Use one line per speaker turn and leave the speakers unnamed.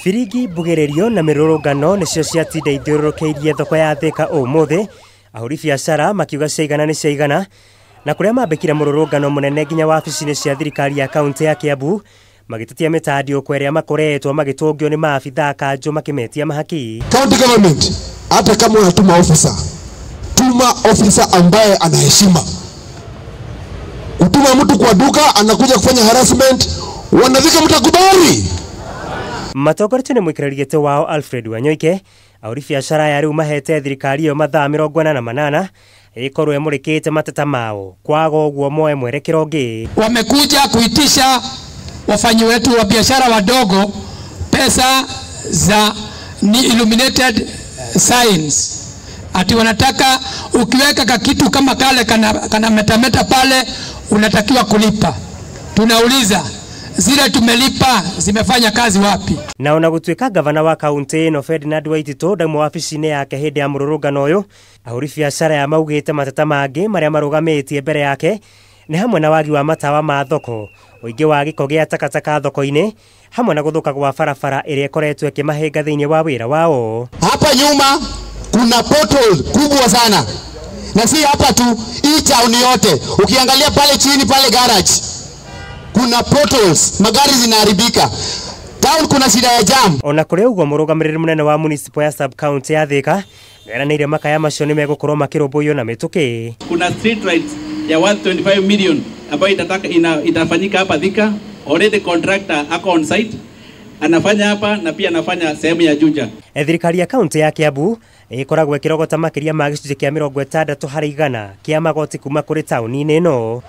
Firigi, mbugererio na mururungano nicio ciatinda ithiururukeirie thoko ya Thika umuthi. Ahuri Biacara makiuga ciaigana ni ciaigana, na kuria mambikire mururungano munene nginya wabici-ini cia thirikari ya kaunti ya Kiambu magitetia mitandio kweria makoretwo magitungio ni maafitha kanjo makimetia mahaki.
County government, hata kama unatuma officer, tuma officer ambaye anaheshima. Utuma mtu kwa duka anakuja kufanya harassment, wanadhika mtakubali.
Matongoretio ni mwikirari gite wao Alfred Wanyoike, ahuri Biacara ya riu mahete thirikari yo mathaa 48 ikorwe murikite mateta mao kwaga uguo moe mwerekero ngi.
Wamekuja kuitisha wafanyi wetu wa biashara wadogo pesa za illuminated signs. Ati wanataka ukiweka kakitu kama kale kana metameta pale unatakiwa kulipa. Tunauliza, zile tumelipa zimefanya kazi wapi?
Na ona gutwika gavana wa kaunti no Ferdinand Waititu ndamu wabici-ini yake hindi ya mururungano uyu, ahuri Biacara ya maugite mateta mangi maria marugamitie mbere yake ni hamwe na wagi wa matawa ma thoko, uingi wa giko gia takataka thoko-ini, hamwe na guthuka gwa barabara iria ikoretwo ikimahinga thiini wa wira wao.
Hapa nyuma kuna portal kubwa sana, na si hapa tu, hii town yote ukiangalia pale chini pale garage kuna portals, magari zinaharibika. Town kuna shida ya jam.
Ona kuri uguo murugamiriri munene wa municipal ya sub county ya Thika neranire makaya macio ni megukorwo makirumbuyo na mituki.
Kuna street rights ya 125 million ambayo itafanyika hapa Thika. Already contractor ako on site anafanya hapa na pia anafanya sehemu ya Juja.
Thirikari ya kaunti ya Kiambu ikoragwo ikirogota makiria ma gicunji kia 60 harĩ 100 kia magoti kuma kuri tauni-ini ino.